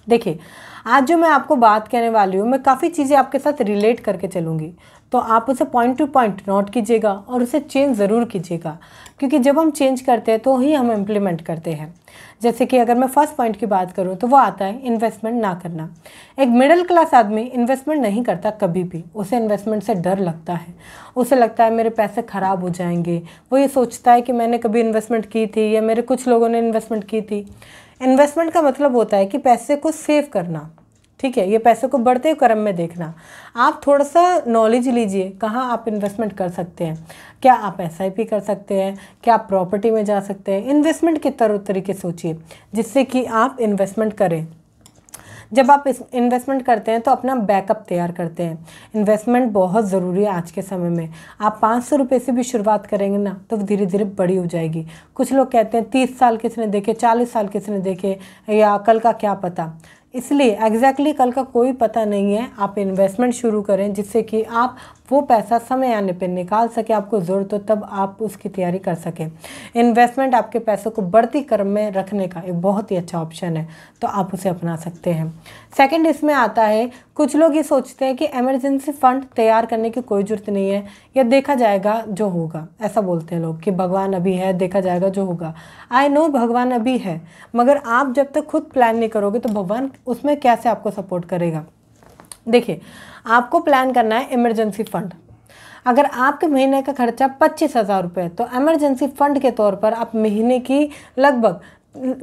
देखिए, आज जो मैं आपको बात कहने वाली हूँ, मैं काफ़ी चीज़ें आपके साथ रिलेट करके चलूँगी, तो आप उसे पॉइंट टू पॉइंट नोट कीजिएगा और उसे चेंज ज़रूर कीजिएगा, क्योंकि जब हम चेंज करते हैं तो ही हम इम्प्लीमेंट करते हैं। जैसे कि अगर मैं फर्स्ट पॉइंट की बात करूँ तो वो आता है इन्वेस्टमेंट ना करना। एक मिडिल क्लास आदमी इन्वेस्टमेंट नहीं करता कभी भी, उसे इन्वेस्टमेंट से डर लगता है, उसे लगता है मेरे पैसे ख़राब हो जाएंगे। वो ये सोचता है कि मैंने कभी इन्वेस्टमेंट की थी या मेरे कुछ लोगों ने इन्वेस्टमेंट की थी। इन्वेस्टमेंट का मतलब होता है कि पैसे को सेव करना, ठीक है, ये पैसे को बढ़ते हुए क्रम में देखना। आप थोड़ा सा नॉलेज लीजिए कहाँ आप इन्वेस्टमेंट कर सकते हैं। क्या आप एसआईपी कर सकते हैं, क्या आप प्रॉपर्टी में जा सकते हैं। इन्वेस्टमेंट के तरीके सोचिए जिससे कि आप इन्वेस्टमेंट करें। जब आप इस इन्वेस्टमेंट करते हैं तो अपना बैकअप तैयार करते हैं। इन्वेस्टमेंट बहुत ज़रूरी है आज के समय में। आप 500 रुपये से भी शुरुआत करेंगे ना तो धीरे धीरे बड़ी हो जाएगी। कुछ लोग कहते हैं 30 साल किसने देखे, 40 साल किसने देखे, या कल का क्या पता। इसलिए एग्जैक्टली कल का कोई पता नहीं है। आप इन्वेस्टमेंट शुरू करें जिससे कि आप वो पैसा समय आने पर निकाल सके, आपको ज़रूरत हो तब आप उसकी तैयारी कर सकें। इन्वेस्टमेंट आपके पैसों को बढ़ती क्रम में रखने का एक बहुत ही अच्छा ऑप्शन है, तो आप उसे अपना सकते हैं। सेकंड इसमें आता है, कुछ लोग ये सोचते हैं कि इमरजेंसी फ़ंड तैयार करने की कोई ज़रूरत नहीं है, या देखा जाएगा जो होगा। ऐसा बोलते हैं लोग कि भगवान अभी है, देखा जाएगा जो होगा। आई नो भगवान अभी है, मगर आप जब तक खुद प्लान नहीं करोगे तो भगवान उसमें कैसे आपको सपोर्ट करेगा। देखिए, आपको प्लान करना है इमरजेंसी फ़ंड। अगर आपके महीने का खर्चा 25,000 रुपये है तो इमरजेंसी फ़ंड के तौर पर आप महीने की लगभग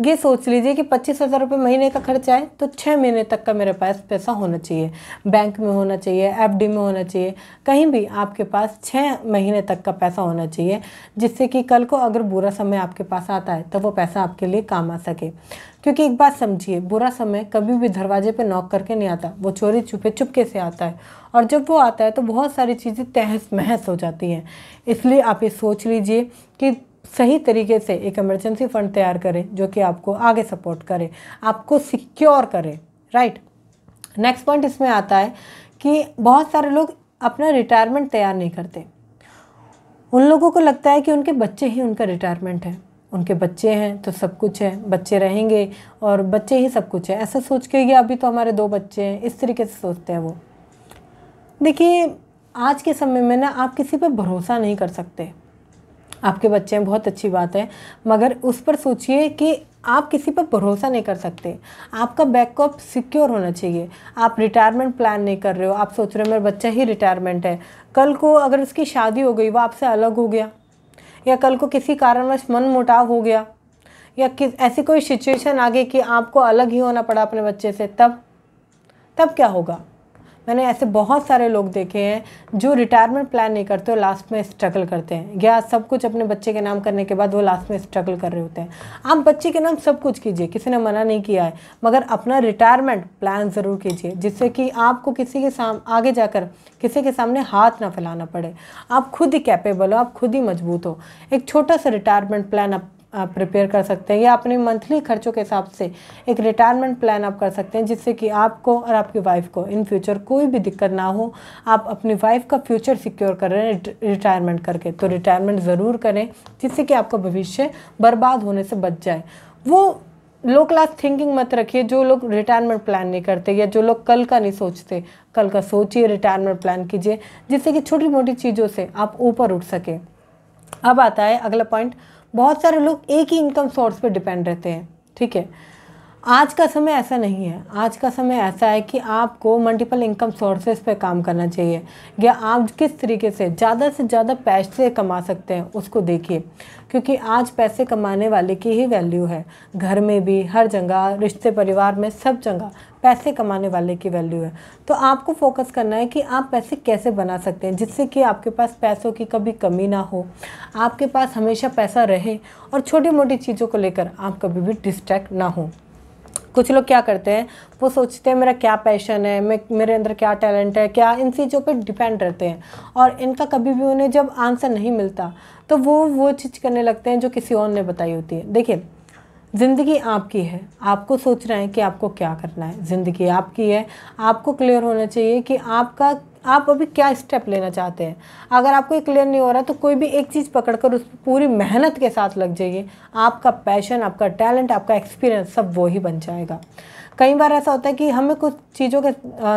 ये सोच लीजिए कि 25,000 रुपये महीने का खर्चा है तो 6 महीने तक का मेरे पास पैसा होना चाहिए। बैंक में होना चाहिए, एफडी में होना चाहिए, कहीं भी आपके पास 6 महीने तक का पैसा होना चाहिए, जिससे कि कल को अगर बुरा समय आपके पास आता है तो वो पैसा आपके लिए काम आ सके। क्योंकि एक बात समझिए, बुरा समय कभी भी दरवाजे पे नॉक करके नहीं आता, वो चोरी छुपे चुपके से आता है, और जब वो आता है तो बहुत सारी चीज़ें तहस महस हो जाती हैं। इसलिए आप ये सोच लीजिए कि सही तरीके से एक इमरजेंसी फ़ंड तैयार करें जो कि आपको आगे सपोर्ट करे, आपको सिक्योर करे, राइट। नेक्स्ट पॉइंट इसमें आता है कि बहुत सारे लोग अपना रिटायरमेंट तैयार नहीं करते। उन लोगों को लगता है कि उनके बच्चे ही उनका रिटायरमेंट है, उनके बच्चे हैं तो सब कुछ है, बच्चे रहेंगे और बच्चे ही सब कुछ है। ऐसा सोच के, या अभी तो हमारे 2 बच्चे हैं, इस तरीके से सोचते हैं वो। देखिए, आज के समय में ना आप किसी पर भरोसा नहीं कर सकते। आपके बच्चे हैं, बहुत अच्छी बात है, मगर उस पर सोचिए कि आप किसी पर भरोसा नहीं कर सकते। आपका बैकअप सिक्योर होना चाहिए। आप रिटायरमेंट प्लान नहीं कर रहे हो, आप सोच रहे हो मेरा बच्चा ही रिटायरमेंट है, कल को अगर उसकी शादी हो गई, वो आपसे अलग हो गया, या कल को किसी कारणवश मन मुटाव हो गया, या ऐसी कोई सिचुएशन आ गई कि आपको अलग ही होना पड़ा अपने बच्चे से, तब क्या होगा। मैंने ऐसे बहुत सारे लोग देखे हैं जो रिटायरमेंट प्लान नहीं करते और लास्ट में स्ट्रगल करते हैं, या सब कुछ अपने बच्चे के नाम करने के बाद वो लास्ट में स्ट्रगल कर रहे होते हैं। आप बच्चे के नाम सब कुछ कीजिए, किसी ने मना नहीं किया है, मगर अपना रिटायरमेंट प्लान ज़रूर कीजिए जिससे कि आपको किसी के आगे जाकर किसी के सामने हाथ ना फैलाना पड़े। आप खुद ही कैपेबल हो, आप खुद ही मजबूत हो। एक छोटा सा रिटायरमेंट प्लान आप प्रिपेयर कर सकते हैं, या अपने मंथली खर्चों के हिसाब से एक रिटायरमेंट प्लान आप कर सकते हैं, जिससे कि आपको और आपकी वाइफ को इन फ्यूचर कोई भी दिक्कत ना हो। आप अपनी वाइफ का फ्यूचर सिक्योर कर रहे हैं रिटायरमेंट करके, तो रिटायरमेंट ज़रूर करें जिससे कि आपका भविष्य बर्बाद होने से बच जाए। वो लो क्लास थिंकिंग मत रखिए जो लोग रिटायरमेंट प्लान नहीं करते, या जो लोग कल का नहीं सोचते। कल का सोचिए, रिटायरमेंट प्लान कीजिए जिससे कि छोटी मोटी चीज़ों से आप ऊपर उठ सकें। अब आता है अगला पॉइंट, बहुत सारे लोग एक ही इनकम सोर्स पे डिपेंड रहते हैं, ठीक है। आज का समय ऐसा नहीं है। आज का समय ऐसा है कि आपको मल्टीपल इनकम सोर्सेज पे काम करना चाहिए, या आप किस तरीके से ज़्यादा पैसे कमा सकते हैं उसको देखिए, क्योंकि आज पैसे कमाने वाले की ही वैल्यू है। घर में भी, हर जगह, रिश्ते परिवार में, सब जगह पैसे कमाने वाले की वैल्यू है। तो आपको फोकस करना है कि आप पैसे कैसे बना सकते हैं जिससे कि आपके पास पैसों की कभी कमी ना हो, आपके पास हमेशा पैसा रहे, और छोटी मोटी चीज़ों को लेकर आप कभी भी डिस्ट्रैक्ट ना हो। कुछ लोग क्या करते हैं, वो सोचते हैं मेरा क्या पैशन है, मेरे अंदर क्या टैलेंट है, क्या, इन चीज़ों पे डिपेंड रहते हैं, और इनका कभी भी उन्हें जब आंसर नहीं मिलता तो वो चीज़ करने लगते हैं जो किसी और ने बताई होती है। देखिए, ज़िंदगी आपकी है, आपको सोचना है कि आपको क्या करना है। ज़िंदगी आपकी है, आपको क्लियर होना चाहिए कि आप अभी क्या स्टेप लेना चाहते हैं। अगर आपको ये क्लियर नहीं हो रहा तो कोई भी एक चीज़ पकड़कर उस पर पूरी मेहनत के साथ लग जाइए। आपका पैशन, आपका टैलेंट, आपका एक्सपीरियंस सब वो ही बन जाएगा। कई बार ऐसा होता है कि हमें कुछ चीज़ों के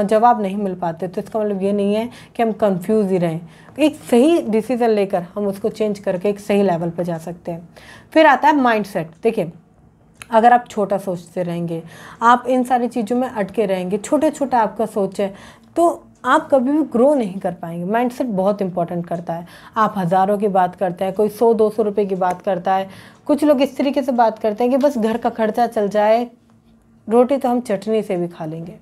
जवाब नहीं मिल पाते, तो इसका मतलब ये नहीं है कि हम कंफ्यूज ही रहें। एक सही डिसीज़न लेकर हम उसको चेंज करके एक सही लेवल पर जा सकते हैं। फिर आता है माइंडसेट। देखिए, अगर आप छोटा सोचते रहेंगे, आप इन सारी चीज़ों में अटके रहेंगे, छोटे छोटा आपका सोच है, तो आप कभी भी ग्रो नहीं कर पाएंगे। माइंडसेट बहुत इंपॉर्टेंट करता है। आप हज़ारों की बात करते हैं, कोई 100-200 रुपये की बात करता है, कुछ लोग इस तरीके से बात करते हैं कि बस घर का खर्चा चल जाए, रोटी तो हम चटनी से भी खा लेंगे।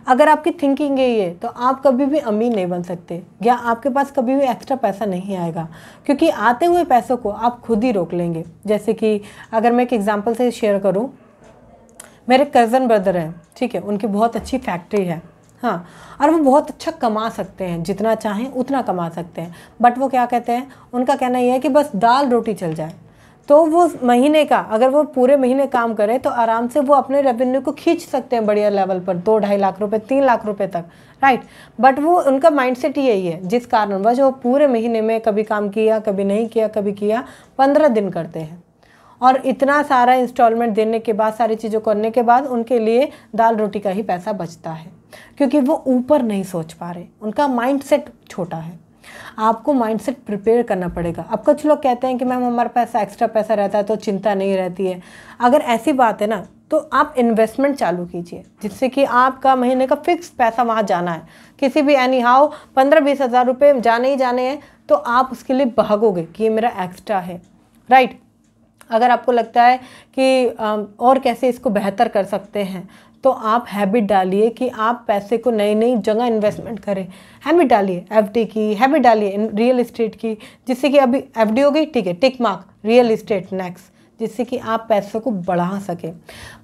अगर आपकी थिंकिंग यही है तो आप कभी भी अमीर नहीं बन सकते, या आपके पास कभी भी एक्स्ट्रा पैसा नहीं आएगा, क्योंकि आते हुए पैसों को आप खुद ही रोक लेंगे। जैसे कि अगर मैं एक एग्जांपल से शेयर करूं, मेरे कज़न ब्रदर हैं, ठीक है, उनकी बहुत अच्छी फैक्ट्री है, हाँ, और वो बहुत अच्छा कमा सकते हैं, जितना चाहें उतना कमा सकते हैं। बट वो क्या कहते हैं, उनका कहना ये है कि बस दाल रोटी चल जाए। तो वो महीने का, अगर वो पूरे महीने काम करें तो आराम से वो अपने रेवेन्यू को खींच सकते हैं बढ़िया लेवल पर, 2-2.5 लाख रुपए, 3 लाख रुपए तक, राइट। बट वो उनका माइंडसेट यही है, जिस कारण वह जो पूरे महीने में कभी काम किया, कभी नहीं किया, कभी किया, 15 दिन करते हैं, और इतना सारा इंस्टॉलमेंट देने के बाद, सारी चीज़ों करने के बाद उनके लिए दाल रोटी का ही पैसा बचता है, क्योंकि वो ऊपर नहीं सोच पा रहे, उनका माइंडसेट छोटा है। आपको माइंडसेट प्रिपेयर करना पड़ेगा। अब कुछ लोग कहते हैं कि मैम हमारे पास एक्स्ट्रा पैसा रहता है तो चिंता नहीं रहती है। अगर ऐसी बात है ना, तो आप इन्वेस्टमेंट चालू कीजिए, जिससे कि आपका महीने का फिक्स पैसा वहाँ जाना है, किसी भी एनी हाउ 15-20 हज़ार रुपये जाने ही जाने हैं, तो आप उसके लिए भागोगे कि ये मेरा एक्स्ट्रा है, राइट। अगर आपको लगता है कि और कैसे इसको बेहतर कर सकते हैं, तो आप हैबिट डालिए कि आप पैसे को नई नई जगह इन्वेस्टमेंट करें। हैबिट डालिए एफडी की, हैबिट डालिए रियल इस्टेट की, जिससे कि अभी एफडी हो गई, ठीक है, tick mark, real estate next, जिससे कि आप पैसों को बढ़ा सकें।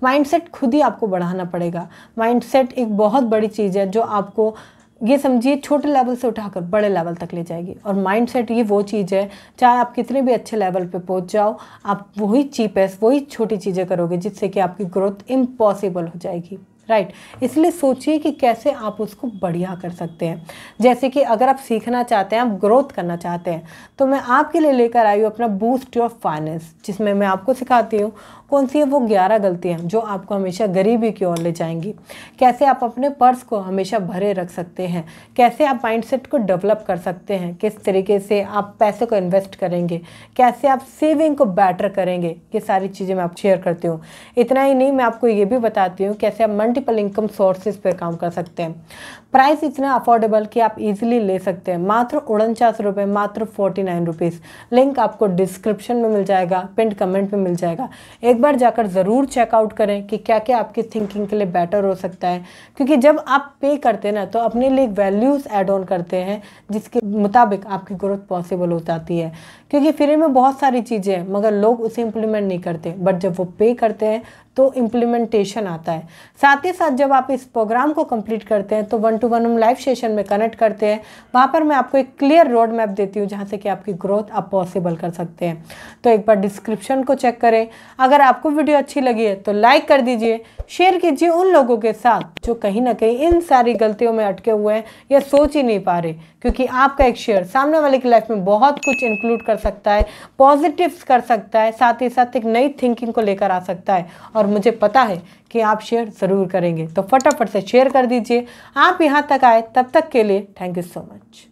माइंडसेट खुद ही आपको बढ़ाना पड़ेगा। माइंडसेट एक बहुत बड़ी चीज़ है जो आपको, ये समझिए, छोटे लेवल से उठाकर बड़े लेवल तक ले जाएगी। और माइंडसेट ये वो चीज़ है, चाहे आप कितने भी अच्छे लेवल पे पहुंच जाओ, आप वही चीपेस्ट, वही छोटी चीज़ें करोगे, जिससे कि आपकी ग्रोथ इम्पॉसिबल हो जाएगी, राइट। इसलिए सोचिए कि कैसे आप उसको बढ़िया कर सकते हैं। जैसे कि अगर आप सीखना चाहते हैं, आप ग्रोथ करना चाहते हैं, तो मैं आपके लिए लेकर आई हूँ अपना बूस्ट योर फाइनेंस, जिसमें मैं आपको सिखाती हूँ कौन सी है वो 11 गलतियाँ जो आपको हमेशा गरीबी की ओर ले जाएंगी, कैसे आप अपने पर्स को हमेशा भरे रख सकते हैं, कैसे आप माइंडसेट को डेवलप कर सकते हैं, किस तरीके से आप पैसे को इन्वेस्ट करेंगे, कैसे आप सेविंग को बेटर करेंगे, ये सारी चीज़ें मैं आपको शेयर करती हूँ। इतना ही नहीं, मैं आपको ये भी बताती हूँ कैसे आप मल्टीपल इनकम सोर्सेज पर काम कर सकते हैं। प्राइस इतना अफोर्डेबल कि आप इजीली ले सकते हैं, मात्र 49 रुपये, मात्र 49 रुपीज़। लिंक आपको डिस्क्रिप्शन में मिल जाएगा, पिन कमेंट में मिल जाएगा। एक बार जाकर ज़रूर चेकआउट करें कि क्या क्या आपकी थिंकिंग के लिए बेटर हो सकता है, क्योंकि जब आप पे करते हैं ना, तो अपने लिए वैल्यूज़ ऐड ऑन करते हैं, जिसके मुताबिक आपकी ग्रोथ पॉसिबल हो जाती है। क्योंकि फ्री में बहुत सारी चीज़ें हैं, मगर लोग उसे इम्प्लीमेंट नहीं करते, बट जब वो पे करते हैं तो इम्प्लीमेंटेशन आता है। साथ ही साथ जब आप इस प्रोग्राम को कंप्लीट करते हैं तो 1-to-1 हम लाइव सेशन में कनेक्ट करते हैं। वहाँ पर मैं आपको एक क्लियर रोड मैप देती हूँ, जहाँ से कि आपकी ग्रोथ आप पॉसिबल कर सकते हैं। तो एक बार डिस्क्रिप्शन को चेक करें। अगर आपको वीडियो अच्छी लगी है तो लाइक कर दीजिए, शेयर कीजिए उन लोगों के साथ जो कहीं ना कहीं इन सारी गलतियों में अटके हुए हैं या सोच ही नहीं पा रहे, क्योंकि आपका एक शेयर सामने वाले की लाइफ में बहुत कुछ इंक्लूड कर सकता है, पॉजिटिव्स कर सकता है, साथ ही साथ एक नई थिंकिंग को लेकर आ सकता है। और मुझे पता है कि आप शेयर ज़रूर करेंगे, तो फटाफट से शेयर कर दीजिए। आप यहाँ तक आए तब तक के लिए थैंक यू सो मच।